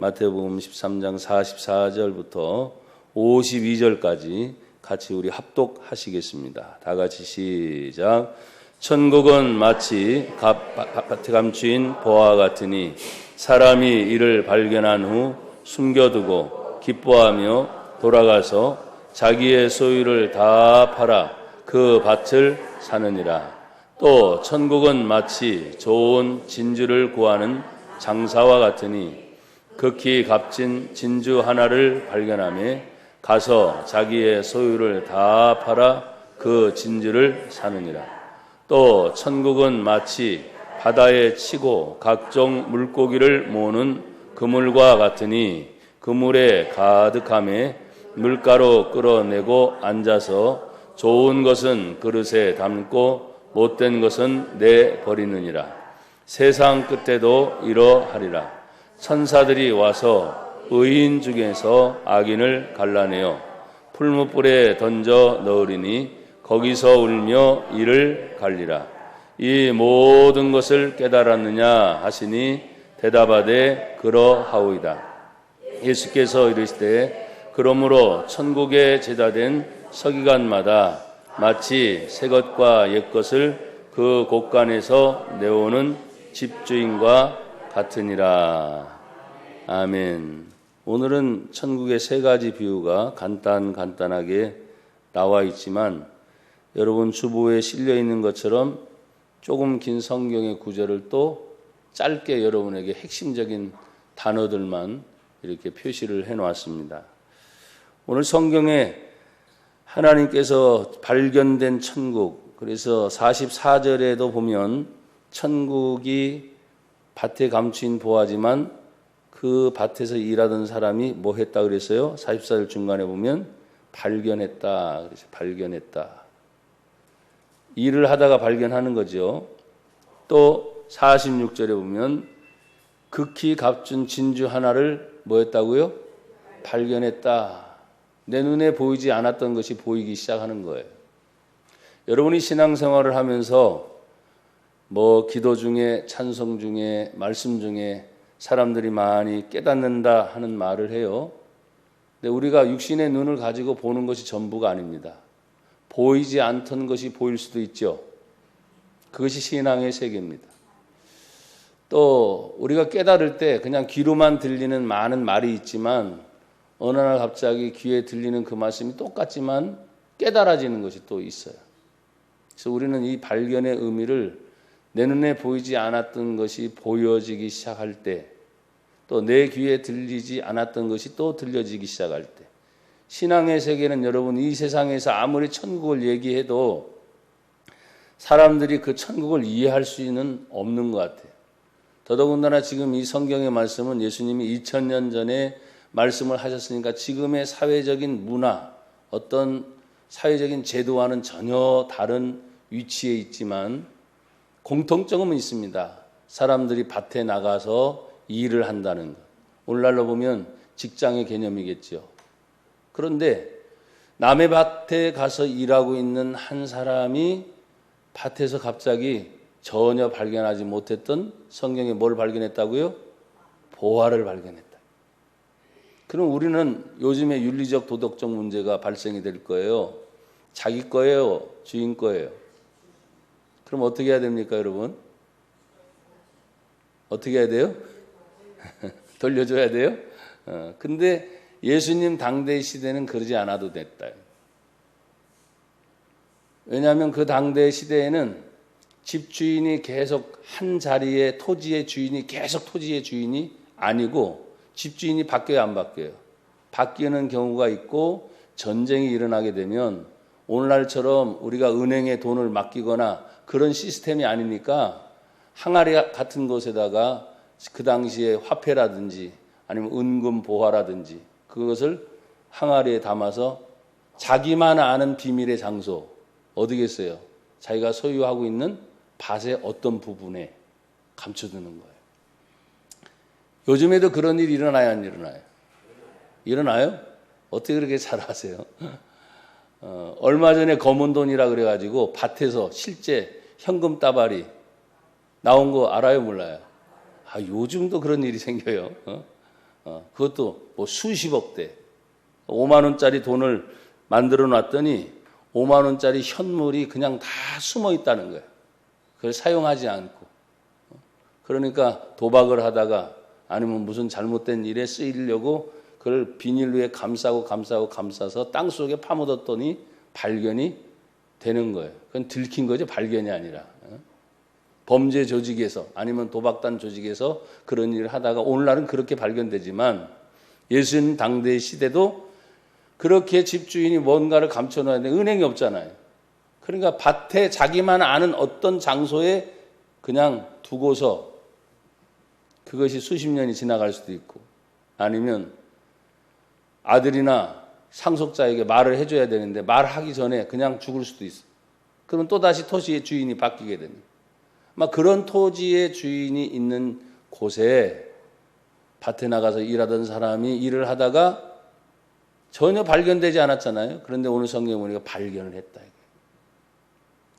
마태복음 13장 44절부터 52절까지 같이 우리 합독하시겠습니다. 다 같이 시작. 천국은 마치 밭에 감추인 보화 같으니 사람이 이를 발견한 후 숨겨두고 기뻐하며 돌아가서 자기의 소유를 다 팔아 그 밭을 사느니라. 또 천국은 마치 좋은 진주를 구하는 장사와 같으니 극히 값진 진주 하나를 발견하며 가서 자기의 소유를 다 팔아 그 진주를 사느니라. 또 천국은 마치 바다에 치고 각종 물고기를 모으는 그물과 같으니 그물에 가득함에 물가로 끌어내고 앉아서 좋은 것은 그릇에 담고 못된 것은 내버리느니라. 세상 끝에도 이러하리라. 천사들이 와서 의인 중에서 악인을 갈라내어 풀무불에 던져 넣으리니 거기서 울며 이를 갈리라. 이 모든 것을 깨달았느냐 하시니 대답하되 그러하오이다. 예수께서 이르시되 그러므로 천국에 제자된 서기관마다 마치 새 것과 옛 것을 그 곳간에서 내오는 집주인과 같으니라. 아멘. 오늘은 천국의 세 가지 비유가 간단하게 나와 있지만 여러분 주보에 실려 있는 것처럼 조금 긴 성경의 구절을 또 짧게 여러분에게 핵심적인 단어들만 이렇게 표시를 해놓았습니다. 오늘 성경에 하나님께서 발견된 천국, 그래서 44절에도 보면 천국이 밭에 감추인 보화지만 그 밭에서 일하던 사람이 뭐 했다 그랬어요? 44절 중간에 보면 발견했다. 그래서 발견했다. 일을 하다가 발견하는 거죠. 또 46절에 보면 극히 값진 진주 하나를 뭐 했다고요? 발견했다. 내 눈에 보이지 않았던 것이 보이기 시작하는 거예요. 여러분이 신앙생활을 하면서 뭐 기도 중에 찬송 중에 말씀 중에 사람들이 많이 깨닫는다 하는 말을 해요. 근데 우리가 육신의 눈을 가지고 보는 것이 전부가 아닙니다. 보이지 않던 것이 보일 수도 있죠. 그것이 신앙의 세계입니다. 또 우리가 깨달을 때 그냥 귀로만 들리는 많은 말이 있지만 어느 날 갑자기 귀에 들리는 그 말씀이 똑같지만 깨달아지는 것이 또 있어요. 그래서 우리는 이 발견의 의미를 내 눈에 보이지 않았던 것이 보여지기 시작할 때, 또 내 귀에 들리지 않았던 것이 또 들려지기 시작할 때, 신앙의 세계는 여러분 이 세상에서 아무리 천국을 얘기해도 사람들이 그 천국을 이해할 수는 없는 것 같아요. 더더군다나 지금 이 성경의 말씀은 예수님이 2000년 전에 말씀을 하셨으니까 지금의 사회적인 문화, 어떤 사회적인 제도와는 전혀 다른 위치에 있지만 공통점은 있습니다. 사람들이 밭에 나가서 일을 한다는 것. 오늘날로 보면 직장의 개념이겠죠. 그런데 남의 밭에 가서 일하고 있는 한 사람이 밭에서 갑자기 전혀 발견하지 못했던 성경에 뭘 발견했다고요? 보화를 발견했다. 그럼 우리는 요즘에 윤리적 도덕적 문제가 발생이 될 거예요. 자기 거예요? 주인 거예요? 그럼 어떻게 해야 됩니까, 여러분? 어떻게 해야 돼요? 돌려줘야 돼요? 근데 예수님 당대의 시대는 그러지 않아도 됐다. 왜냐하면 그 당대의 시대에는 집주인이 계속 한 자리에 토지의 주인이 계속 토지의 주인이 아니고 집주인이 바뀌어야 안 바뀌어요. 바뀌는 경우가 있고 전쟁이 일어나게 되면 오늘날처럼 우리가 은행에 돈을 맡기거나 그런 시스템이 아니니까 항아리 같은 곳에다가 그 당시에 화폐라든지 아니면 은금 보화라든지 그것을 항아리에 담아서 자기만 아는 비밀의 장소 어디겠어요? 자기가 소유하고 있는 밭의 어떤 부분에 감춰두는 거예요. 요즘에도 그런 일이 일어나요, 안 일어나요? 일어나요? 어떻게 그렇게 잘 아세요? 얼마 전에 검은 돈이라 그래가지고 밭에서 실제 현금 따발이 나온 거 알아요, 몰라요? 요즘도 그런 일이 생겨요. 그것도 뭐 수십억 대. 5만 원짜리 돈을 만들어 놨더니 5만 원짜리 현물이 그냥 다 숨어 있다는 거예요. 그걸 사용하지 않고. 그러니까 도박을 하다가 아니면 무슨 잘못된 일에 쓰이려고 그걸 비닐로에 감싸서 땅속에 파묻었더니 발견이 되는 거예요. 그건 들킨 거죠. 발견이 아니라. 범죄 조직에서 아니면 도박단 조직에서 그런 일을 하다가 오늘날은 그렇게 발견되지만 예수님 당대의 시대도 그렇게 집주인이 뭔가를 감춰놔야 되는데 은행이 없잖아요. 그러니까 밭에 자기만 아는 어떤 장소에 그냥 두고서 그것이 수십 년이 지나갈 수도 있고 아니면 아들이나 상속자에게 말을 해줘야 되는데 말하기 전에 그냥 죽을 수도 있어. 그럼 또다시 토지의 주인이 바뀌게 됩니다. 막 그런 토지의 주인이 있는 곳에 밭에 나가서 일하던 사람이 일을 하다가 전혀 발견되지 않았잖아요. 그런데 오늘 성경에 보니까 발견을 했다.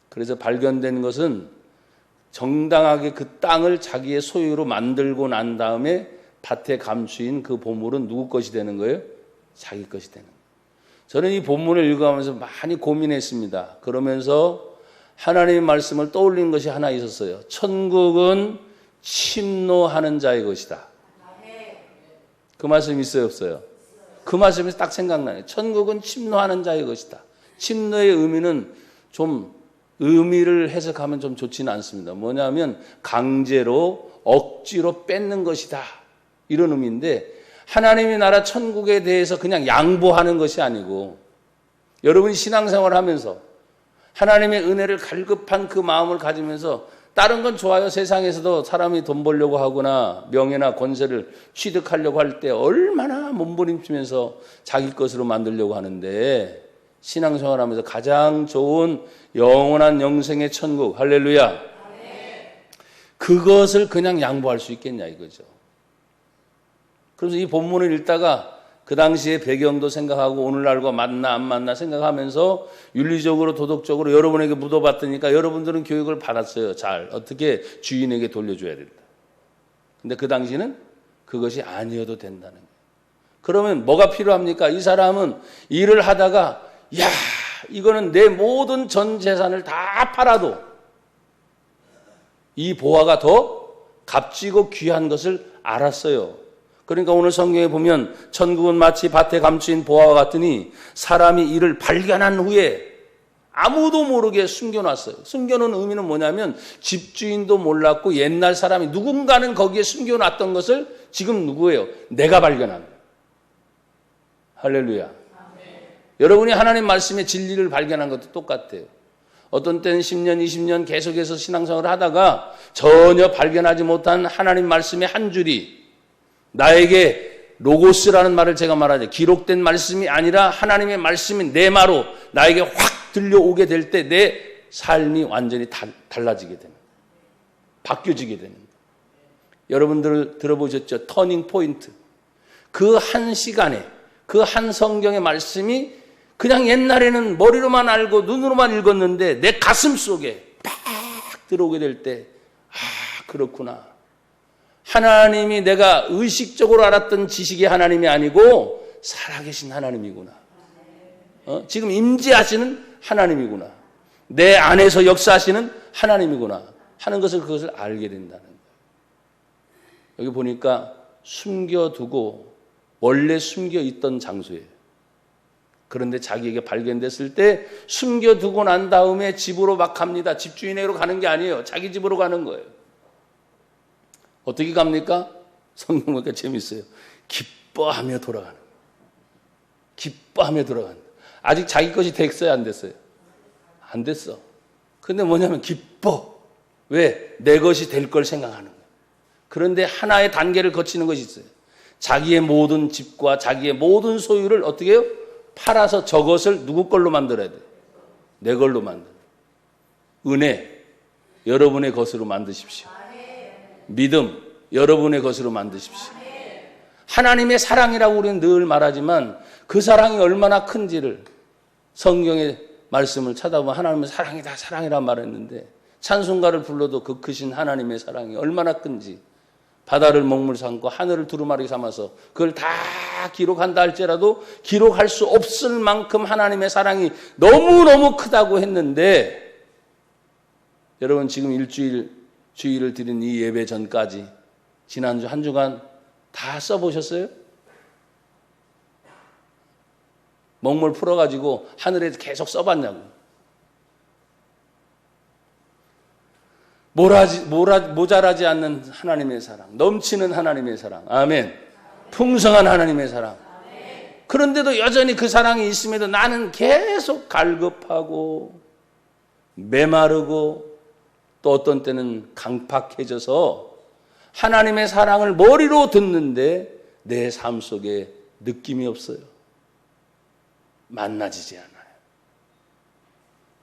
그래서 발견된 것은 정당하게 그 땅을 자기의 소유로 만들고 난 다음에 밭에 감추인 그 보물은 누구 것이 되는 거예요? 자기 것이 되는 거예요. 저는 이 본문을 읽어가면서 많이 고민했습니다. 그러면서 하나님의 말씀을 떠올린 것이 하나 있었어요. 천국은 침노하는 자의 것이다. 그 말씀 있어요, 없어요? 그 말씀이 딱 생각나네요. 천국은 침노하는 자의 것이다. 침노의 의미는 좀 의미를 해석하면 좀 좋지는 않습니다. 뭐냐면 강제로 억지로 뺏는 것이다. 이런 의미인데 하나님의 나라 천국에 대해서 그냥 양보하는 것이 아니고 여러분이 신앙생활을 하면서 하나님의 은혜를 갈급한 그 마음을 가지면서 다른 건 좋아요. 세상에서도 사람이 돈 벌려고 하거나 명예나 권세를 취득하려고 할 때 얼마나 몸부림치면서 자기 것으로 만들려고 하는데 신앙생활하면서 가장 좋은 영원한 영생의 천국, 할렐루야. 그것을 그냥 양보할 수 있겠냐 이거죠. 그래서 이 본문을 읽다가 그 당시의 배경도 생각하고 오늘날과 맞나 안 맞나 생각하면서 윤리적으로 도덕적으로 여러분에게 묻어봤으니까 여러분들은 교육을 받았어요. 잘 어떻게 주인에게 돌려줘야 된다. 근데 그 당시는 그것이 아니어도 된다는 거예요. 그러면 뭐가 필요합니까? 이 사람은 일을 하다가 야 이거는 내 모든 전 재산을 다 팔아도 이 보화가 더 값지고 귀한 것을 알았어요. 그러니까 오늘 성경에 보면 천국은 마치 밭에 감추인 보화와 같으니 사람이 이를 발견한 후에 아무도 모르게 숨겨놨어요. 숨겨놓은 의미는 뭐냐면 집주인도 몰랐고 옛날 사람이 누군가는 거기에 숨겨놨던 것을 지금 누구예요? 내가 발견한 거예요. 할렐루야. 여러분이 하나님 말씀의 진리를 발견한 것도 똑같아요. 어떤 때는 10년, 20년 계속해서 신앙생활을 하다가 전혀 발견하지 못한 하나님 말씀의 한 줄이 나에게 로고스라는 말을 제가 말하죠. 기록된 말씀이 아니라 하나님의 말씀이 내 마로 나에게 확 들려오게 될 때 내 삶이 완전히 달라지게 되는 거예요. 바뀌어지게 되는 거예요. 여러분들 들어보셨죠? 터닝 포인트. 그 한 시간에 그 한 성경의 말씀이 그냥 옛날에는 머리로만 알고 눈으로만 읽었는데 내 가슴 속에 팍 들어오게 될 때 그렇구나. 하나님이 내가 의식적으로 알았던 지식의 하나님이 아니고 살아계신 하나님이구나. 지금 임재하시는 하나님이구나. 내 안에서 역사하시는 하나님이구나 하는 것을 그것을 알게 된다는 거예요. 여기 보니까 숨겨두고 원래 숨겨있던 장소예요. 그런데 자기에게 발견됐을 때 숨겨두고 난 다음에 집으로 막 갑니다. 집주인에게로 가는 게 아니에요. 자기 집으로 가는 거예요. 어떻게 갑니까? 성경 보니까 재밌어요. 기뻐하며 돌아가는 거예요. 기뻐하며 돌아가는 거예요. 아직 자기 것이 됐어요? 안 됐어요? 안 됐어. 근데 뭐냐면 기뻐. 왜? 내 것이 될 걸 생각하는 거예요. 그런데 하나의 단계를 거치는 것이 있어요. 자기의 모든 집과 자기의 모든 소유를 어떻게 해요? 팔아서 저것을 누구 걸로 만들어야 돼요? 내 걸로 만들어요. 은혜, 여러분의 것으로 만드십시오. 믿음, 여러분의 것으로 만드십시오. 하나님의 사랑이라고 우리는 늘 말하지만 그 사랑이 얼마나 큰지를 성경의 말씀을 찾아보면 하나님의 사랑이다, 사랑이라 말했는데 찬송가를 불러도 그 크신 하나님의 사랑이 얼마나 큰지 바다를 먹물 삼고 하늘을 두루마리 삼아서 그걸 다 기록한다 할지라도 기록할 수 없을 만큼 하나님의 사랑이 너무너무 크다고 했는데, 여러분 지금 주일을 드린 이 예배 전까지 지난주 한 주간 다 써보셨어요? 먹물 풀어가지고 하늘에 계속 써봤냐고. 모자라지 않는 하나님의 사랑, 넘치는 하나님의 사랑, 아멘. 풍성한 하나님의 사랑. 그런데도 여전히 그 사랑이 있음에도 나는 계속 갈급하고 메마르고 또 어떤 때는 강팍해져서 하나님의 사랑을 머리로 듣는데 내 삶 속에 느낌이 없어요. 만나지지 않아요.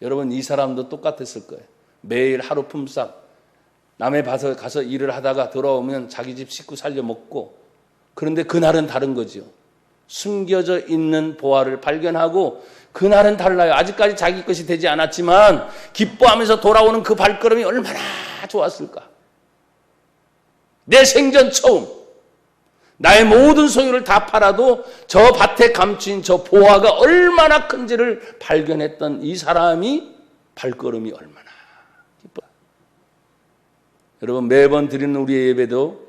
여러분 이 사람도 똑같았을 거예요. 매일 하루 품삯 남의 밭에 가서 일을 하다가 돌아오면 자기 집 식구 살려 먹고, 그런데 그날은 다른 거죠. 숨겨져 있는 보화를 발견하고 그날은 달라요. 아직까지 자기 것이 되지 않았지만 기뻐하면서 돌아오는 그 발걸음이 얼마나 좋았을까. 내 생전 처음 나의 모든 소유를 다 팔아도 저 밭에 감춘 저 보화가 얼마나 큰지를 발견했던 이 사람이 발걸음이 얼마나 기뻐. 여러분 매번 드리는 우리의 예배도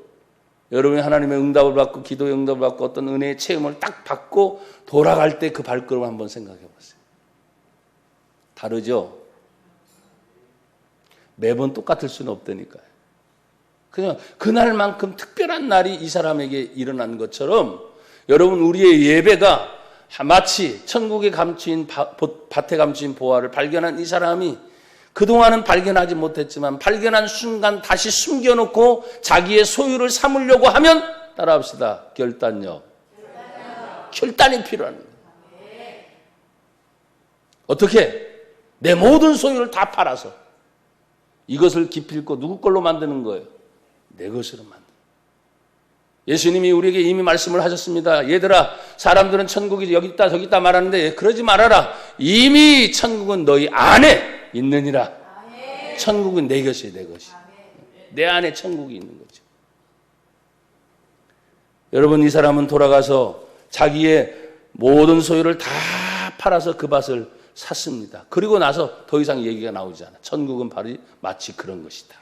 여러분이 하나님의 응답을 받고 기도의 응답을 받고 어떤 은혜의 체험을 딱 받고 돌아갈 때 그 발걸음을 한번 생각해 보세요. 다르죠? 매번 똑같을 수는 없다니까요. 그냥 그날만큼 특별한 날이 이 사람에게 일어난 것처럼 여러분 우리의 예배가 마치 천국에 감추인 밭에 감추인 보화를 발견한 이 사람이 그동안은 발견하지 못했지만 발견한 순간 다시 숨겨놓고 자기의 소유를 삼으려고 하면 따라합시다. 결단력. 결단이 필요한 거예요. 어떻게? 내 모든 소유를 다 팔아서 이것을 기필코 누구 걸로 만드는 거예요? 내 것으로 만드는. 예수님이 우리에게 이미 말씀을 하셨습니다. 얘들아, 사람들은 천국이 여기 있다 저기 있다 말하는데 그러지 말아라. 이미 천국은 너희 안에 있느니라. 천국은 내 것이에요. 내 것이. 내 안에 천국이 있는 거죠. 여러분 이 사람은 돌아가서 자기의 모든 소유를 다 팔아서 그 밭을 샀습니다. 그리고 나서 더 이상 얘기가 나오지 않아. 천국은 바로 마치 그런 것이다.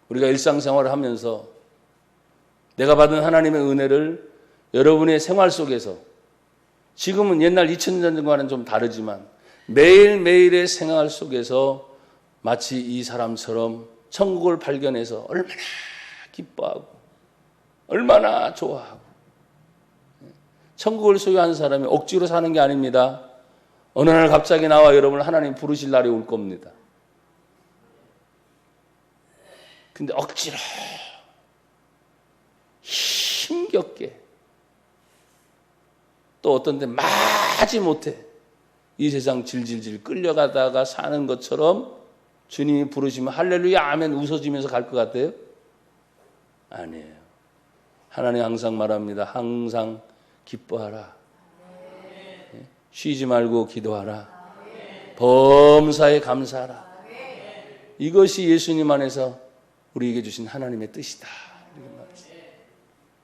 우리가 일상생활을 하면서 내가 받은 하나님의 은혜를 여러분의 생활 속에서 지금은 옛날 2000년 전과는 좀 다르지만 매일매일의 생활 속에서 마치 이 사람처럼 천국을 발견해서 얼마나 기뻐하고 얼마나 좋아하고. 천국을 소유한 사람이 억지로 사는 게 아닙니다. 어느 날 갑자기 나와 여러분을 하나님 부르실 날이 올 겁니다. 근데 억지로 힘겹게 또 어떤 때 마지못해 이 세상 질질질 끌려가다가 사는 것처럼 주님이 부르시면 할렐루야 아멘 웃어주면서 갈 것 같아요? 아니에요. 하나님 항상 말합니다. 항상 기뻐하라. 쉬지 말고 기도하라. 범사에 감사하라. 이것이 예수님 안에서 우리에게 주신 하나님의 뜻이다.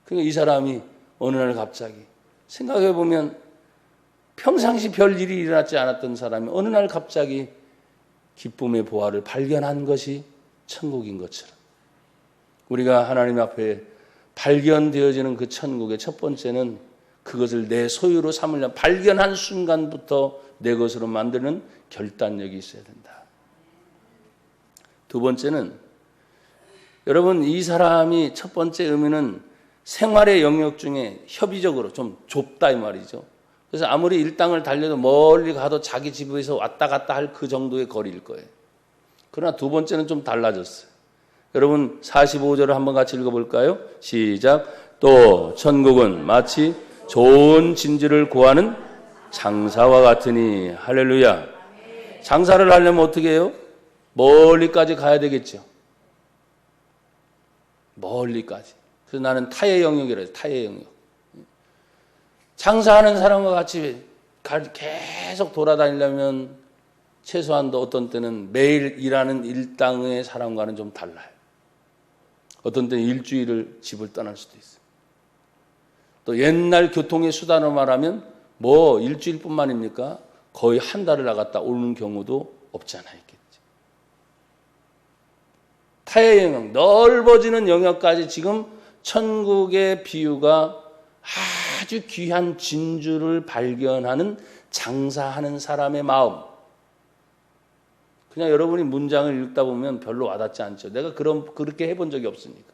그러니까 이 사람이 어느 날 갑자기 생각해 보면 평상시 별 일이 일어나지 않았던 사람이 어느 날 갑자기 기쁨의 보화를 발견한 것이 천국인 것처럼 우리가 하나님 앞에 발견되어지는 그 천국의 첫 번째는 그것을 내 소유로 삼으려면 발견한 순간부터 내 것으로 만드는 결단력이 있어야 된다. 두 번째는 여러분 이 사람이 첫 번째 의미는 생활의 영역 중에 협의적으로 좀 좁다 이 말이죠. 그래서 아무리 일당을 달려도 멀리 가도 자기 집에서 왔다 갔다 할 그 정도의 거리일 거예요. 그러나 두 번째는 좀 달라졌어요. 여러분 45절을 한번 같이 읽어볼까요? 시작. 또 천국은 마치 좋은 진주를 구하는 장사와 같으니. 할렐루야. 장사를 하려면 어떻게 해요? 멀리까지 가야 되겠죠. 멀리까지. 그래서 나는 타의 영역이라 해요. 타의 영역. 장사하는 사람과 같이 계속 돌아다니려면 최소한도 어떤 때는 매일 일하는 일당의 사람과는 좀 달라요. 어떤 때는 일주일을 집을 떠날 수도 있어요. 또 옛날 교통의 수단으로 말하면 뭐 일주일뿐만입니까? 거의 한 달을 나갔다 오는 경우도 없지 않아 있겠지. 타의 영역, 넓어지는 영역까지 지금 천국의 비유가 아주 귀한 진주를 발견하는 장사하는 사람의 마음. 그냥 여러분이 문장을 읽다 보면 별로 와닿지 않죠. 내가 그렇게 해본 적이 없으니까.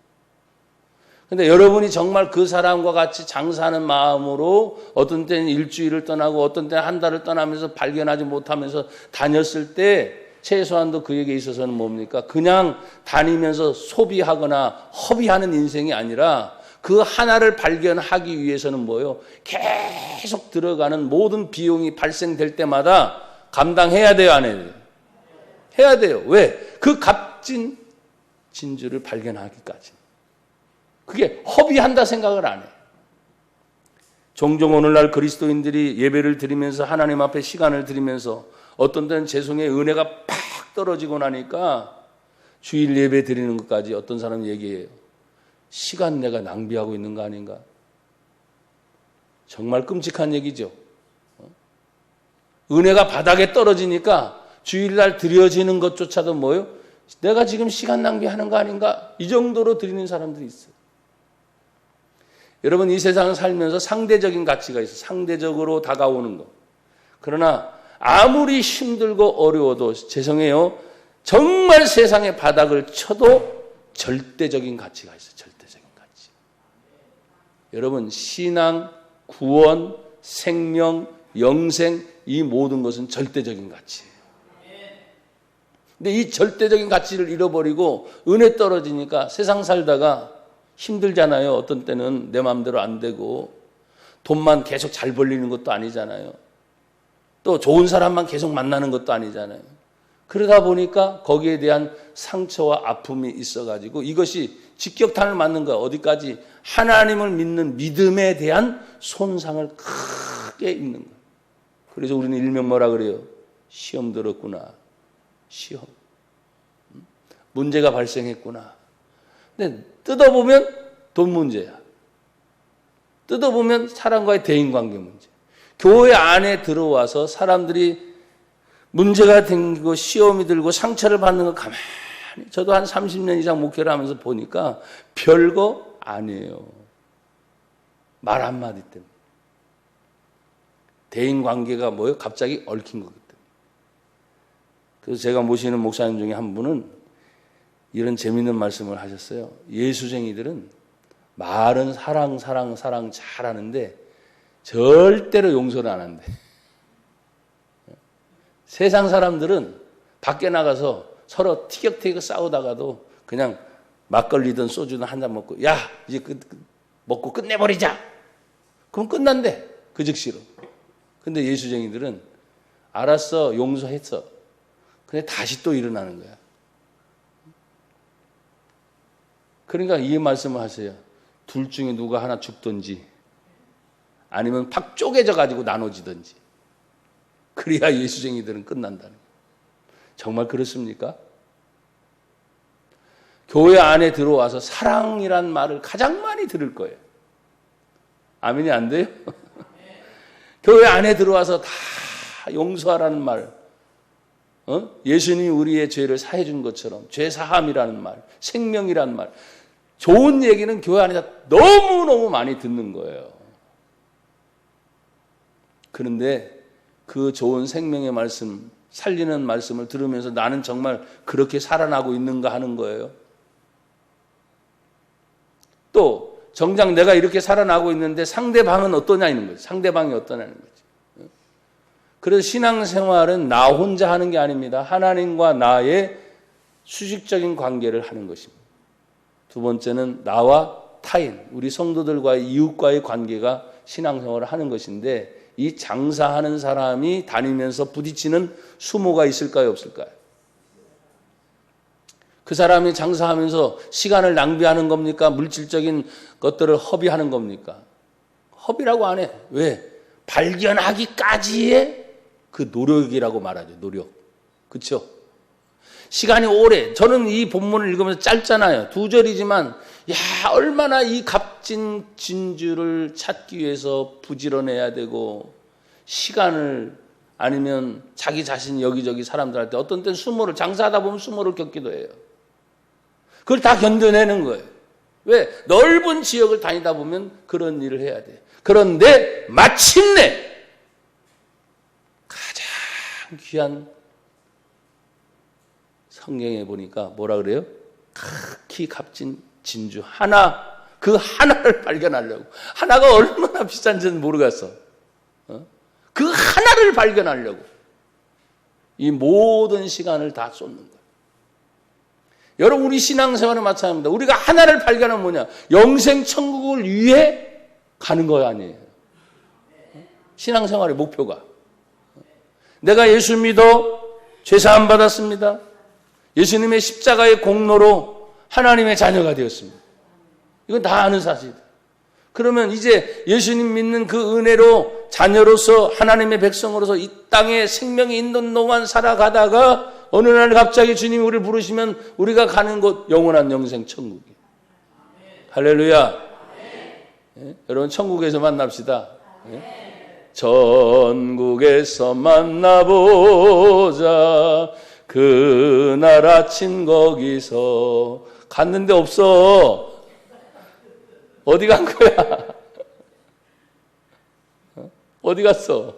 근데 여러분이 정말 그 사람과 같이 장사하는 마음으로 어떤 때는 일주일을 떠나고 어떤 때는 한 달을 떠나면서 발견하지 못하면서 다녔을 때 최소한도 그에게 있어서는 뭡니까? 그냥 다니면서 소비하거나 허비하는 인생이 아니라 그 하나를 발견하기 위해서는 뭐예요? 계속 들어가는 모든 비용이 발생될 때마다 감당해야 돼요, 안 해야 돼요? 해야 돼요. 왜? 그 값진 진주를 발견하기까지. 그게 허비한다 생각을 안 해요. 종종 오늘날 그리스도인들이 예배를 드리면서 하나님 앞에 시간을 드리면서 어떤 때는 죄송의 은혜가 팍 떨어지고 나니까 주일 예배 드리는 것까지 어떤 사람이 얘기해요. 시간 내가 낭비하고 있는 거 아닌가? 정말 끔찍한 얘기죠. 은혜가 바닥에 떨어지니까 주일날 드려지는 것조차도 뭐예요? 내가 지금 시간 낭비하는 거 아닌가? 이 정도로 드리는 사람들이 있어요. 여러분 이 세상을 살면서 상대적인 가치가 있어요. 상대적으로 다가오는 것. 그러나 아무리 힘들고 어려워도 죄송해요. 정말 세상의 바닥을 쳐도 절대적인 가치가 있어요. 절대적인 가치. 여러분 신앙, 구원, 생명, 영생 이 모든 것은 절대적인 가치예요. 근데 이 절대적인 가치를 잃어버리고 은혜 떨어지니까 세상 살다가 힘들잖아요. 어떤 때는 내 마음대로 안 되고 돈만 계속 잘 벌리는 것도 아니잖아요. 또 좋은 사람만 계속 만나는 것도 아니잖아요. 그러다 보니까 거기에 대한 상처와 아픔이 있어가지고 이것이 직격탄을 맞는 거야. 어디까지? 하나님을 믿는 믿음에 대한 손상을 크게 입는 거야. 그래서 우리는 일명 뭐라 그래요? 시험 들었구나. 시험. 문제가 발생했구나. 근데 뜯어보면 돈 문제야. 뜯어보면 사람과의 대인관계 문제. 교회 안에 들어와서 사람들이 문제가 생기고 시험이 들고 상처를 받는 거 가만히 저도 한 30년 이상 목회를 하면서 보니까 별거 아니에요. 말 한마디 때문에. 대인관계가 뭐예요? 갑자기 얽힌 거기 때문에. 그래서 제가 모시는 목사님 중에 한 분은 이런 재밌는 말씀을 하셨어요. 예수쟁이들은 말은 사랑 잘하는데 절대로 용서를 안 한대. 세상 사람들은 밖에 나가서 서로 티격태격 싸우다가도 그냥 막걸리든 소주든 한 잔 먹고 야 이제 먹고 끝내버리자. 그럼 끝난대. 그 즉시로. 근데 예수쟁이들은 알았어 용서했어. 근데 다시 또 일어나는 거야. 그러니까 이 말씀을 하세요. 둘 중에 누가 하나 죽든지 아니면 팍 쪼개져 가지고 나눠지든지 그래야 예수쟁이들은 끝난다는 거예요. 정말 그렇습니까? 교회 안에 들어와서 사랑이란 말을 가장 많이 들을 거예요. 아멘이 안 돼요? 교회 안에 들어와서 다 용서하라는 말, 예수님이 우리의 죄를 사해 준 것처럼 죄 사함이라는 말, 생명이라는 말, 좋은 얘기는 교회 안에서 너무너무 많이 듣는 거예요. 그런데 그 좋은 생명의 말씀, 살리는 말씀을 들으면서 나는 정말 그렇게 살아나고 있는가 하는 거예요. 또 정작 내가 이렇게 살아나고 있는데 상대방은 어떠냐는 거죠. 상대방이 어떠냐는 거죠. 그래서 신앙생활은 나 혼자 하는 게 아닙니다. 하나님과 나의 수직적인 관계를 하는 것입니다. 두 번째는 나와 타인, 우리 성도들과의 이웃과의 관계가 신앙생활을 하는 것인데 이 장사하는 사람이 다니면서 부딪히는 수모가 있을까요? 없을까요? 그 사람이 장사하면서 시간을 낭비하는 겁니까? 물질적인 것들을 허비하는 겁니까? 허비라고 안 해. 왜? 발견하기까지의 그 노력이라고 말하죠. 노력. 그렇죠? 시간이 오래. 저는 이 본문을 읽으면서 짧잖아요. 2절이지만 야, 얼마나 이 값진 진주를 찾기 위해서 부지런해야 되고 시간을 아니면 자기 자신 여기저기 사람들한테 어떤 때는 수모를 장사하다 보면 수모를 겪기도 해요. 그걸 다 견뎌내는 거예요. 왜? 넓은 지역을 다니다 보면 그런 일을 해야 돼요. 그런데 마침내 가장 귀한 성경에 보니까 뭐라 그래요? 극히 값진 진주 하나, 그 하나를 발견하려고. 하나가 얼마나 비싼지는 모르겠어. 그 하나를 발견하려고 이 모든 시간을 다 쏟는 거예요. 여러분, 우리 신앙생활은 마찬가지입니다. 우리가 하나를 발견하면 뭐냐? 영생 천국을 위해 가는 거 아니에요. 신앙생활의 목표가 내가 예수 믿어 죄사함 받았습니다. 예수님의 십자가의 공로로 하나님의 자녀가 되었습니다. 이건 다 아는 사실이에요. 그러면 이제 예수님 믿는 그 은혜로 자녀로서 하나님의 백성으로서 이 땅에 생명이 있는 동안 살아가다가 어느 날 갑자기 주님이 우리를 부르시면 우리가 가는 곳 영원한 영생 천국이에요. 할렐루야. 예? 여러분, 천국에서 만납시다. 예? 천국에서 만나보자. 그날 아침 거기서 갔는데 없어. 어디 간 거야? 어디 갔어?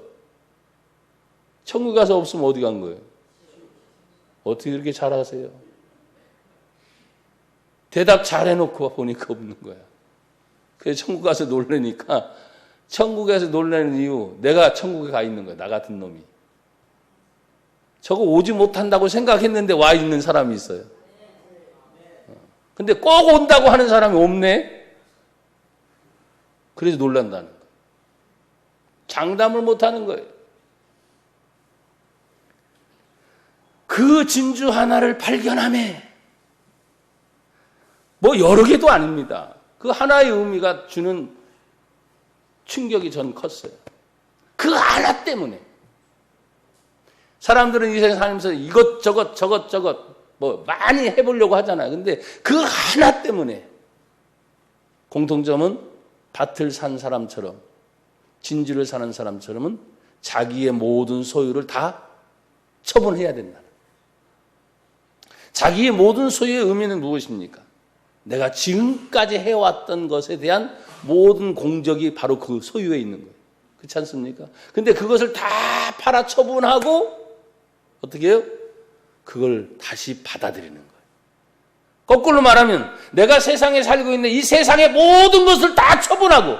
천국 가서 없으면 어디 간 거예요? 어떻게 그렇게 잘하세요? 대답 잘해놓고 보니까 없는 거야. 그래서 천국 가서 놀라니까, 천국에서 놀라는 이유, 내가 천국에 가 있는 거야. 나 같은 놈이. 저거 오지 못한다고 생각했는데 와 있는 사람이 있어요. 근데 꼭 온다고 하는 사람이 없네? 그래서 놀란다는 거예요. 장담을 못하는 거예요. 그 진주 하나를 발견함에 뭐 여러 개도 아닙니다. 그 하나의 의미가 주는 충격이 전 컸어요. 그 하나 때문에 사람들은 이 세상 살면서 이것저것 뭐 많이 해보려고 하잖아요. 근데 그 하나 때문에 공통점은 밭을 산 사람처럼 진주를 사는 사람처럼은 자기의 모든 소유를 다 처분해야 된다. 자기의 모든 소유의 의미는 무엇입니까? 내가 지금까지 해왔던 것에 대한 모든 공적이 바로 그 소유에 있는 거예요. 그렇지 않습니까? 근데 그것을 다 팔아 처분하고 어떻게 해요? 그걸 다시 받아들이는 거예요. 거꾸로 말하면 내가 세상에 살고 있는 이 세상의 모든 것을 다 처분하고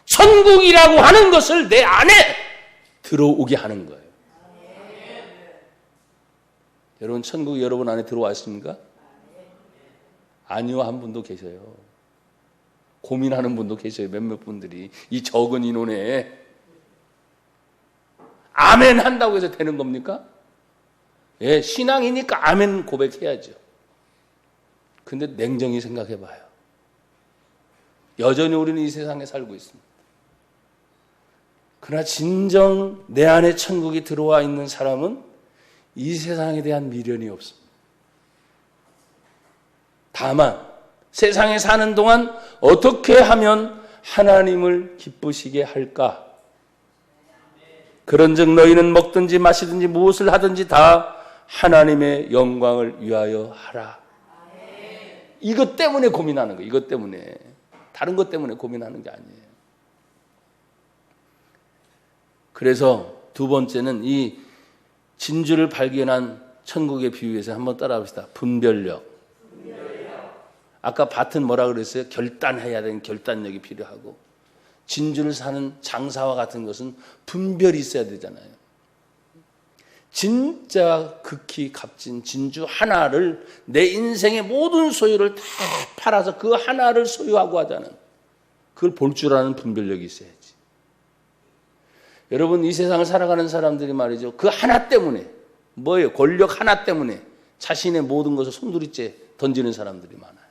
천국이라고 하는 것을 내 안에 들어오게 하는 거예요. 여러분, 천국이 여러분 안에 들어와 있습니까? 아니요, 한 분도 계셔요. 고민하는 분도 계셔요. 몇몇 분들이. 이 적은 인원에 아멘 한다고 해서 되는 겁니까? 예, 신앙이니까 아멘 고백해야죠. 근데 냉정히 생각해 봐요. 여전히 우리는 이 세상에 살고 있습니다. 그러나 진정 내 안에 천국이 들어와 있는 사람은 이 세상에 대한 미련이 없습니다. 다만 세상에 사는 동안 어떻게 하면 하나님을 기쁘시게 할까? 그런즉 너희는 먹든지 마시든지 무엇을 하든지 다 하나님의 영광을 위하여 하라. 이것 때문에 고민하는 거예요. 이것 때문에. 다른 것 때문에 고민하는 게 아니에요. 그래서 두 번째는 이 진주를 발견한 천국의 비유에서 한번 따라합시다. 분별력. 아까 밭은 뭐라 그랬어요? 결단해야 되는 결단력이 필요하고, 진주를 사는 장사와 같은 것은 분별이 있어야 되잖아요. 진짜 극히 값진 진주 하나를, 내 인생의 모든 소유를 다 팔아서 그 하나를 소유하고 하자는, 그걸 볼 줄 아는 분별력이 있어야지. 여러분, 이 세상을 살아가는 사람들이 말이죠, 그 하나 때문에, 뭐예요? 권력 하나 때문에 자신의 모든 것을 송두리째 던지는 사람들이 많아요.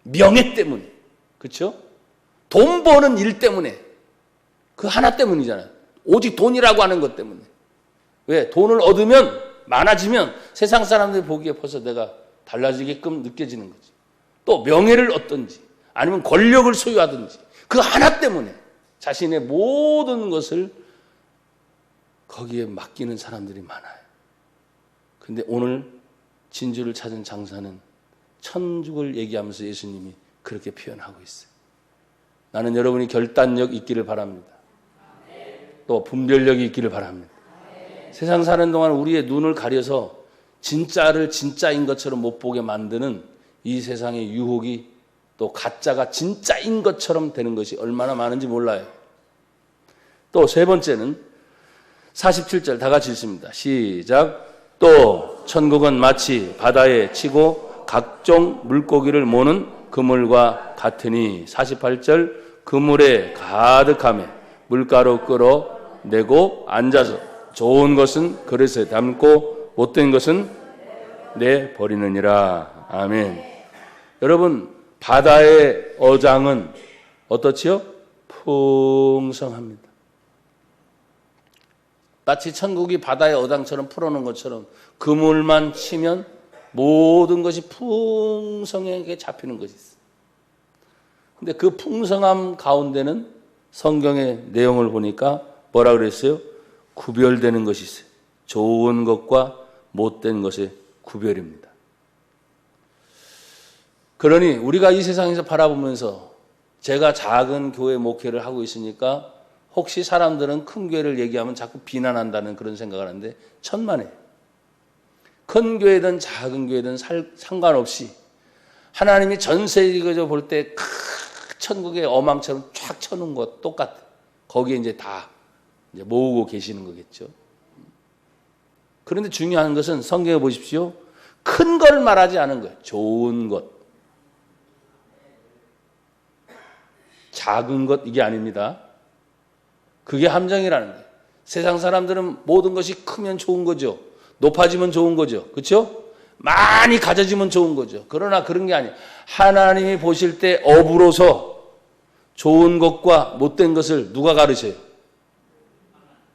명예 때문에, 그렇죠? 돈 버는 일 때문에, 그 하나 때문이잖아요. 오직 돈이라고 하는 것 때문에. 왜? 돈을 얻으면 많아지면 세상 사람들이 보기에 벌써 내가 달라지게끔 느껴지는 거지. 또 명예를 얻든지 아니면 권력을 소유하든지 그 하나 때문에 자신의 모든 것을 거기에 맡기는 사람들이 많아요. 근데 오늘 진주를 찾은 장사는 천국을 얘기하면서 예수님이 그렇게 표현하고 있어요. 나는 여러분이 결단력 있기를 바랍니다. 또 분별력이 있기를 바랍니다. 세상 사는 동안 우리의 눈을 가려서 진짜를 진짜인 것처럼 못 보게 만드는 이 세상의 유혹이 또 가짜가 진짜인 것처럼 되는 것이 얼마나 많은지 몰라요. 또 세 번째는 47절 다 같이 읽습니다. 시작. 또 천국은 마치 바다에 치고 각종 물고기를 모는 그물과 같으니 48절 그물에 가득하며 물가로 끌어내고 앉아서 좋은 것은 그릇에 담고 못된 것은 내버리느니라. 아멘. 여러분 바다의 어장은 어떻지요? 풍성합니다. 마치 천국이 바다의 어장처럼 풀어놓은 것처럼 그물만 치면 모든 것이 풍성하게 잡히는 것이 있어요. 근데 그 풍성함 가운데는 성경의 내용을 보니까 뭐라 그랬어요? 구별되는 것이 있어요. 좋은 것과 못된 것의 구별입니다. 그러니 우리가 이 세상에서 바라보면서 제가 작은 교회 목회를 하고 있으니까 혹시 사람들은 큰 교회를 얘기하면 자꾸 비난한다는 그런 생각을 하는데 천만에요. 큰 교회든 작은 교회든 상관없이 하나님이 전 세계적으로 볼 때 천국의 어망처럼 쫙 쳐놓은 것 똑같아. 거기에 이제 다 이제 모으고 계시는 거겠죠. 그런데 중요한 것은 성경에 보십시오. 큰 걸 말하지 않은 거예요. 좋은 것. 작은 것 이게 아닙니다. 그게 함정이라는 거예요. 세상 사람들은 모든 것이 크면 좋은 거죠. 높아지면 좋은 거죠. 그렇죠? 많이 가져지면 좋은 거죠. 그러나 그런 게 아니에요. 하나님이 보실 때 업으로서 좋은 것과 못된 것을 누가 가르쳐요?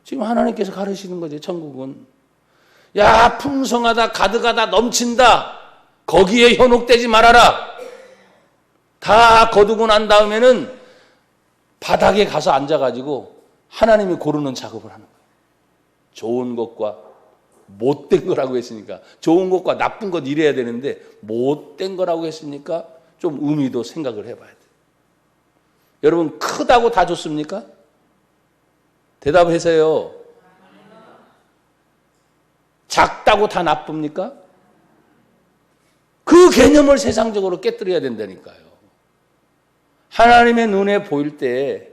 지금 하나님께서 가르치는 거죠. 천국은. 야, 풍성하다, 가득하다, 넘친다. 거기에 현혹되지 말아라. 다 거두고 난 다음에는 바닥에 가서 앉아가지고 하나님이 고르는 작업을 하는 거예요. 좋은 것과 못된 거라고 했으니까 좋은 것과 나쁜 것 이래야 되는데 못된 거라고 했으니까 좀 의미도 생각을 해봐야 돼요. 여러분 크다고 다 좋습니까? 대답하세요. 작다고 다 나쁩니까? 그 개념을 세상적으로 깨뜨려야 된다니까요. 하나님의 눈에 보일 때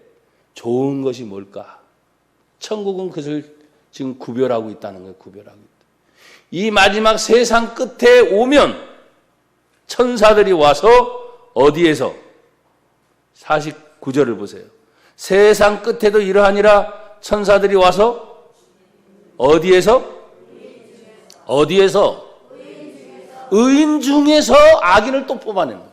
좋은 것이 뭘까? 천국은 그것을 지금 구별하고 있다는 거예요. 구별하고 있다. 이 마지막 세상 끝에 오면 천사들이 와서 어디에서? 49절을 보세요. 세상 끝에도 이러하니라 천사들이 와서 어디에서? 어디에서? 의인 중에서 악인을 또 뽑아내는 거예요.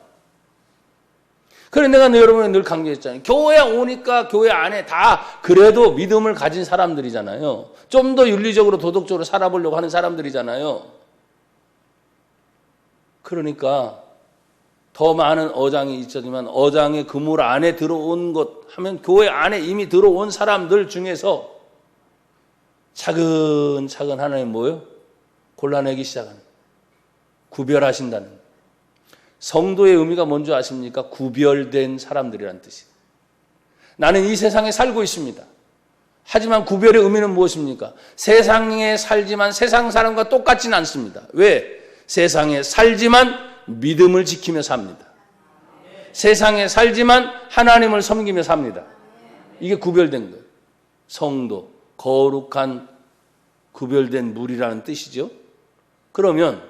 그래 내가 여러분에 늘 강조했잖아요. 교회 오니까 교회 안에 다 그래도 믿음을 가진 사람들이잖아요. 좀 더 윤리적으로 도덕적으로 살아보려고 하는 사람들이잖아요. 그러니까 더 많은 어장이 있었지만 어장의 그물 안에 들어온 것 하면 교회 안에 이미 들어온 사람들 중에서 차근차근 하나님 뭐예요? 골라내기 시작하는 구별하신다는 성도의 의미가 뭔지 아십니까? 구별된 사람들이란 뜻이에요. 나는 이 세상에 살고 있습니다. 하지만 구별의 의미는 무엇입니까? 세상에 살지만 세상 사람과 똑같지는 않습니다. 왜? 세상에 살지만 믿음을 지키며 삽니다. 세상에 살지만 하나님을 섬기며 삽니다. 이게 구별된 거예요. 성도, 거룩한 구별된 무리라는 뜻이죠. 그러면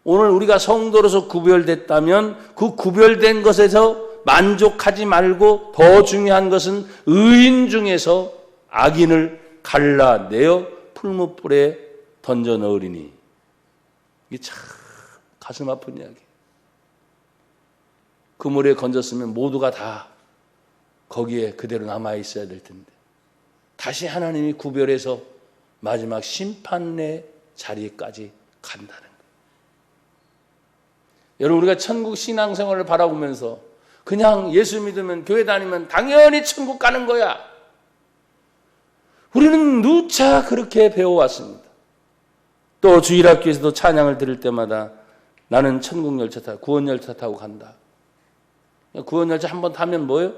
오늘 우리가 성도로서 구별됐다면 그 구별된 것에서 만족하지 말고 더 중요한 것은 의인 중에서 악인을 갈라내어 풀무불에 던져 넣으리니. 이게 참 가슴 아픈 이야기. 그물에 건졌으면 모두가 다 거기에 그대로 남아있어야 될 텐데 다시 하나님이 구별해서 마지막 심판에 자리에까지 간다는 거예요. 여러분, 우리가 천국 신앙생활을 바라보면서 그냥 예수 믿으면 교회 다니면 당연히 천국 가는 거야. 우리는 누차 그렇게 배워왔습니다. 또 주일학교에서도 찬양을 들을 때마다 나는 천국 열차 타고 구원 열차 타고 간다. 구원 열차 한번 타면 뭐예요?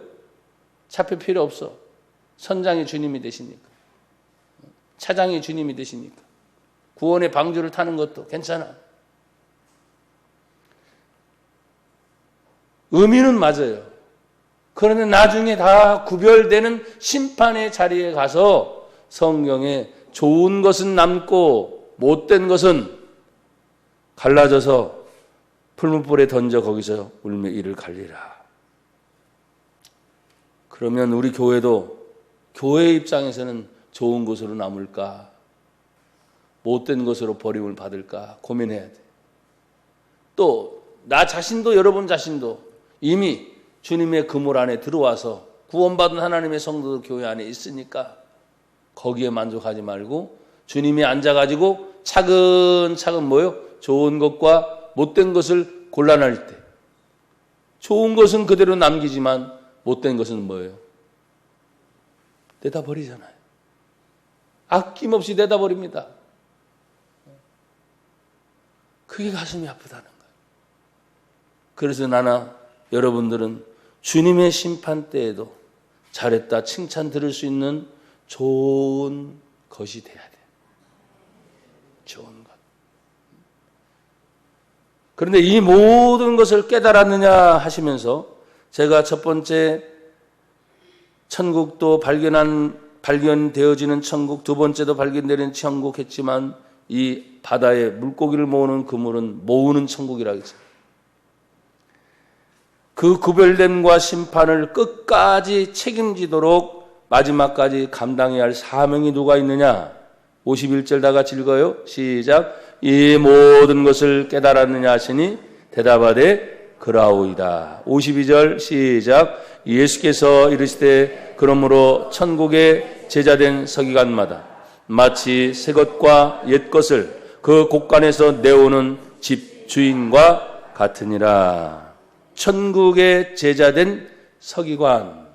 차표 필요 없어. 선장이 주님이 되시니까. 차장이 주님이 되시니까. 구원의 방주를 타는 것도 괜찮아. 의미는 맞아요. 그런데 나중에 다 구별되는 심판의 자리에 가서 성경에 좋은 것은 남고 못된 것은 갈라져서 풀무불에 던져 거기서 울며 이를 갈리라. 그러면 우리 교회도 교회 입장에서는 좋은 것으로 남을까? 못된 것으로 버림을 받을까? 고민해야 돼. 또 나 자신도 여러분 자신도 이미 주님의 그물 안에 들어와서 구원받은 하나님의 성도들 교회 안에 있으니까 거기에 만족하지 말고 주님이 앉아가지고 차근차근 뭐요? 좋은 것과 못된 것을 골라낼 때 좋은 것은 그대로 남기지만 못된 것은 뭐예요? 내다버리잖아요. 아낌없이 내다버립니다. 그게 가슴이 아프다는 거예요. 그래서 나나 여러분들은 주님의 심판 때에도 잘했다 칭찬 들을 수 있는 좋은 것이 돼야 돼요. 좋은 것. 그런데 이 모든 것을 깨달았느냐 하시면서 제가 첫 번째 천국도 발견되어지는 천국, 두 번째도 발견되는 천국 했지만 이 바다에 물고기를 모으는 그물은 모으는 천국이라고 했어요. 그 구별됨과 심판을 끝까지 책임지도록 마지막까지 감당해야 할 사명이 누가 있느냐? 51절 다 같이 읽어요. 시작. 이 모든 것을 깨달았느냐 하시니 대답하되 그라오이다. 52절 시작. 예수께서 이르시되 그러므로 천국의 제자된 서기관마다 마치 새 것과 옛 것을 그 곳간에서 내오는 집 주인과 같으니라. 천국의 제자된 서기관.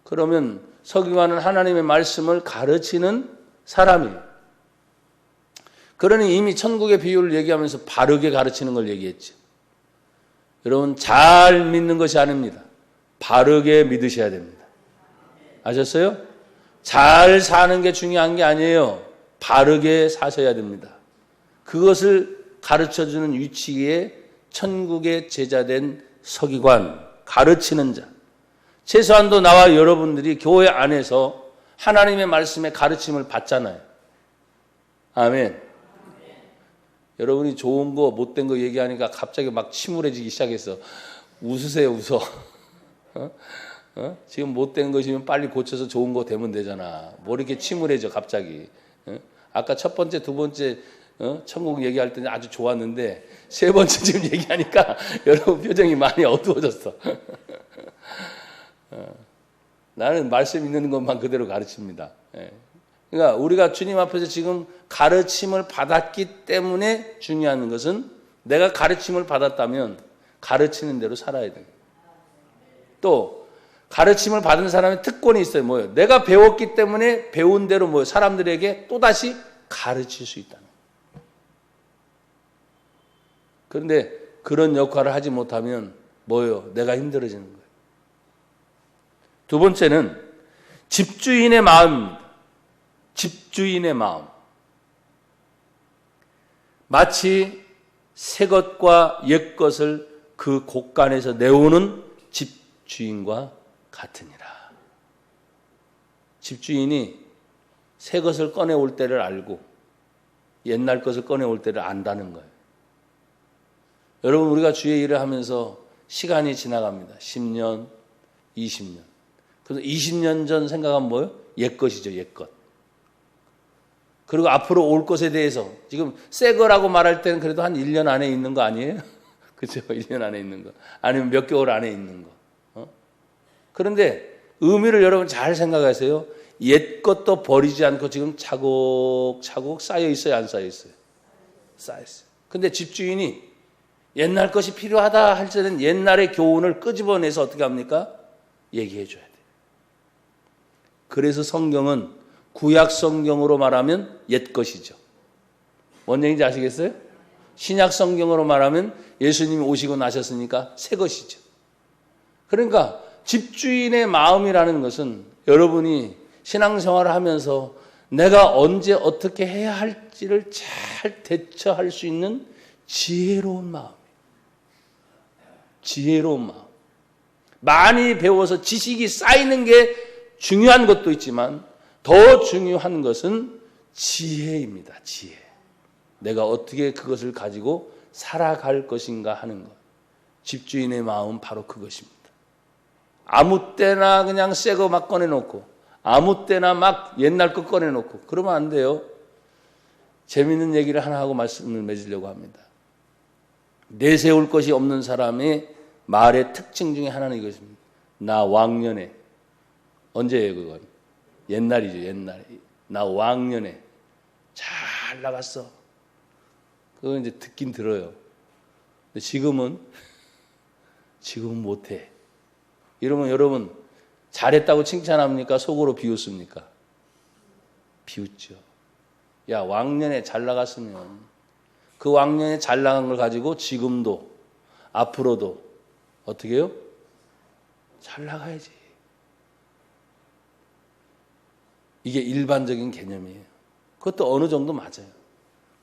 그러면 서기관은 하나님의 말씀을 가르치는 사람이에요. 그러니 이미 천국의 비유를 얘기하면서 바르게 가르치는 걸 얘기했죠. 여러분 잘 믿는 것이 아닙니다. 바르게 믿으셔야 됩니다. 아셨어요? 잘 사는 게 중요한 게 아니에요. 바르게 사셔야 됩니다. 그것을 가르쳐주는 위치에 천국의 제자된 서기관, 가르치는 자. 최소한도 나와 여러분들이 교회 안에서 하나님의 말씀의 가르침을 받잖아요. 아멘. 여러분이 좋은 거, 못된 거 얘기하니까 갑자기 막 침울해지기 시작했어. 웃으세요, 웃어. 지금 못된 것이면 빨리 고쳐서 좋은 거 되면 되잖아. 뭐 이렇게 침울해져, 갑자기. 아까 첫 번째, 두 번째, 천국 얘기할 때는 아주 좋았는데, 세 번째 지금 얘기하니까 여러분 표정이 많이 어두워졌어. 나는 말씀 있는 것만 그대로 가르칩니다. 그러니까 우리가 주님 앞에서 지금 가르침을 받았기 때문에 중요한 것은 내가 가르침을 받았다면 가르치는 대로 살아야 돼요. 또 가르침을 받은 사람의 특권이 있어요. 뭐예요? 내가 배웠기 때문에 배운 대로 뭐예요? 사람들에게 또다시 가르칠 수 있다는 거예요. 그런데 그런 역할을 하지 못하면 뭐예요? 내가 힘들어지는 거예요. 두 번째는 집주인의 마음입니다. 집주인의 마음. 마치 새 것과 옛 것을 그 곳간에서 내오는 집주인과 같으니라. 집주인이 새 것을 꺼내올 때를 알고 옛날 것을 꺼내올 때를 안다는 거예요. 여러분 우리가 주의 일을 하면서 시간이 지나갑니다. 10년, 20년. 그래서 20년 전 생각하면 뭐예요? 옛 것이죠, 옛 것. 그리고 앞으로 올 것에 대해서 지금 새 거라고 말할 때는 그래도 한 1년 안에 있는 거 아니에요? 그렇죠? 1년 안에 있는 거. 아니면 몇 개월 안에 있는 거. 그런데 의미를 여러분 잘 생각하세요. 옛 것도 버리지 않고 지금 차곡차곡 쌓여 있어요, 안 쌓여 있어요? 쌓여 있어요. 근데 집주인이 옛날 것이 필요하다 할 때는 옛날의 교훈을 끄집어내서 어떻게 합니까? 얘기해 줘야 돼요. 그래서 성경은 구약 성경으로 말하면 옛 것이죠. 뭔 얘기인지 아시겠어요? 신약 성경으로 말하면 예수님이 오시고 나셨으니까 새 것이죠. 그러니까 집주인의 마음이라는 것은 여러분이 신앙생활을 하면서 내가 언제 어떻게 해야 할지를 잘 대처할 수 있는 지혜로운 마음이에요. 지혜로운 마음. 많이 배워서 지식이 쌓이는 게 중요한 것도 있지만 더 중요한 것은 지혜입니다. 지혜. 내가 어떻게 그것을 가지고 살아갈 것인가 하는 것. 집주인의 마음은 바로 그것입니다. 아무 때나 그냥 새 거 막 꺼내놓고 아무 때나 막 옛날 거 꺼내놓고 그러면 안 돼요. 재미있는 얘기를 하나 하고 말씀을 맺으려고 합니다. 내세울 것이 없는 사람의 말의 특징 중에 하나는 이것입니다. 나 왕년에. 언제예요 그건? 옛날이죠. 옛날에. 나 왕년에 잘 나갔어. 그거 이제 듣긴 들어요. 근데 지금은 못해. 이러면 여러분 잘했다고 칭찬합니까? 속으로 비웃습니까? 비웃죠. 야, 왕년에 잘 나갔으면 그 왕년에 잘 나간 걸 가지고 지금도 앞으로도 어떻게 해요? 잘 나가야지. 이게 일반적인 개념이에요. 그것도 어느 정도 맞아요.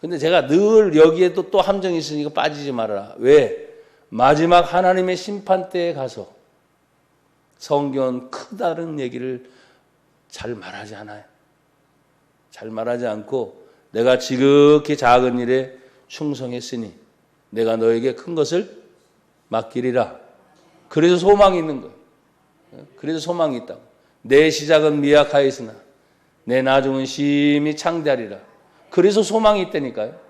근데 제가 늘 여기에도 또 함정이 있으니까 빠지지 말아라. 왜? 마지막 하나님의 심판 때에 가서 성경은 크다는 얘기를 잘 말하지 않아요. 잘 말하지 않고 내가 지극히 작은 일에 충성했으니 내가 너에게 큰 것을 맡기리라. 그래서 소망이 있는 거예요. 그래서 소망이 있다고. 내 시작은 미약하였으나 내 나중은 심히 창대하리라. 그래서 소망이 있다니까요.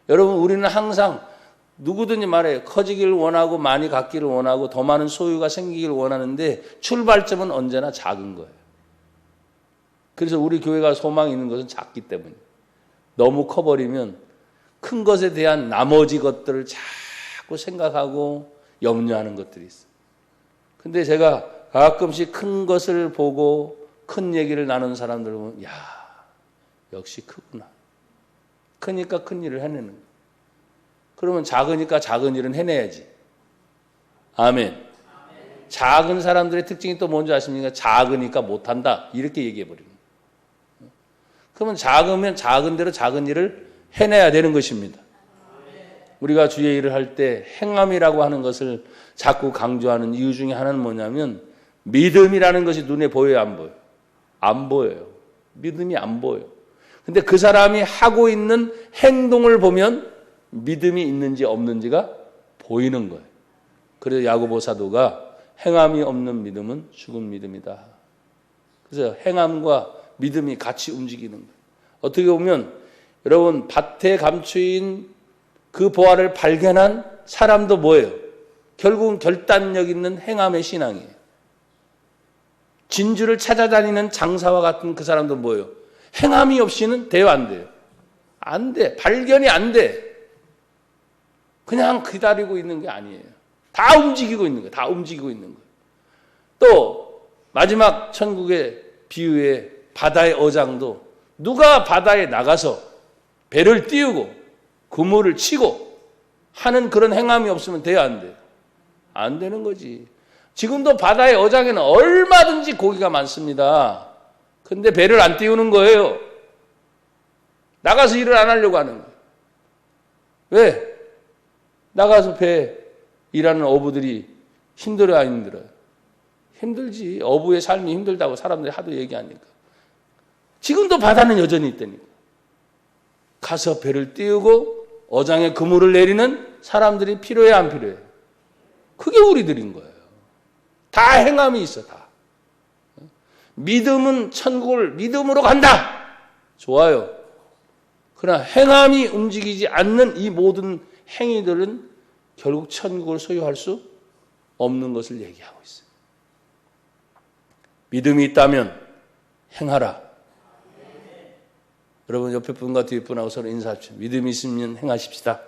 여러분 우리는 항상 누구든지 말해요. 커지기를 원하고 많이 갖기를 원하고 더 많은 소유가 생기기를 원하는데 출발점은 언제나 작은 거예요. 그래서 우리 교회가 소망이 있는 것은 작기 때문에 너무 커버리면 큰 것에 대한 나머지 것들을 자꾸 생각하고 염려하는 것들이 있어요. 근데 제가 가끔씩 큰 것을 보고 큰 얘기를 나누는 사람들 보면 야, 역시 크구나. 크니까 큰 일을 해내는 거예요. 그러면 작으니까 작은 일은 해내야지. 아멘. 작은 사람들의 특징이 또 뭔지 아십니까? 작으니까 못한다. 이렇게 얘기해버리는 거예요. 그러면 작으면 작은 대로 작은 일을 해내야 되는 것입니다. 우리가 주의 일을 할 때 행함이라고 하는 것을 자꾸 강조하는 이유 중에 하나는 뭐냐면 믿음이라는 것이 눈에 보여요, 안 보여요? 안 보여요. 믿음이 안 보여요. 근데 그 사람이 하고 있는 행동을 보면 믿음이 있는지 없는지가 보이는 거예요. 그래서 야고보 사도가 행함이 없는 믿음은 죽은 믿음이다. 그래서 행함과 믿음이 같이 움직이는 거예요. 어떻게 보면 여러분 밭에 감추인 그 보화를 발견한 사람도 뭐예요? 결국은 결단력 있는 행함의 신앙이에요. 진주를 찾아다니는 장사와 같은 그 사람도 뭐예요? 행함이 없이는 돼요, 안 돼요? 안 돼. 발견이 안 돼. 그냥 기다리고 있는 게 아니에요. 다 움직이고 있는 거예요. 다 움직이고 있는 거예요. 또 마지막 천국의 비유의 바다의 어장도 누가 바다에 나가서 배를 띄우고 그물을 치고 하는 그런 행함이 없으면 돼요, 안 돼요? 안 되는 거지. 지금도 바다의 어장에는 얼마든지 고기가 많습니다. 근데 배를 안 띄우는 거예요. 나가서 일을 안 하려고 하는 거예요. 왜? 나가서 배 일하는 어부들이 힘들어요, 안 힘들어요? 힘들지. 어부의 삶이 힘들다고 사람들이 하도 얘기하니까. 지금도 바다는 여전히 있다니까. 가서 배를 띄우고 어장에 그물을 내리는 사람들이 필요해, 안 필요해? 그게 우리들인 거예요. 다 행함이 있어, 다. 믿음은 천국을 믿음으로 간다. 좋아요. 그러나 행함이 움직이지 않는 이 모든 행위들은 결국 천국을 소유할 수 없는 것을 얘기하고 있어요. 믿음이 있다면 행하라. 여러분 옆에 분과 뒤에 분하고 서로 인사합시다. 믿음이 있으면 행하십시다.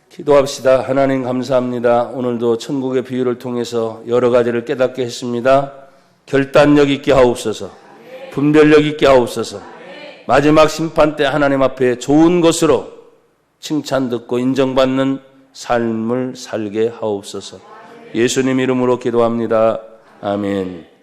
기도합시다. 하나님 감사합니다. 오늘도 천국의 비유를 통해서 여러 가지를 깨닫게 했습니다. 결단력 있게 하옵소서. 분별력 있게 하옵소서. 마지막 심판 때 하나님 앞에 좋은 것으로 칭찬 듣고 인정받는 삶을 살게 하옵소서. 예수님 이름으로 기도합니다. 아멘.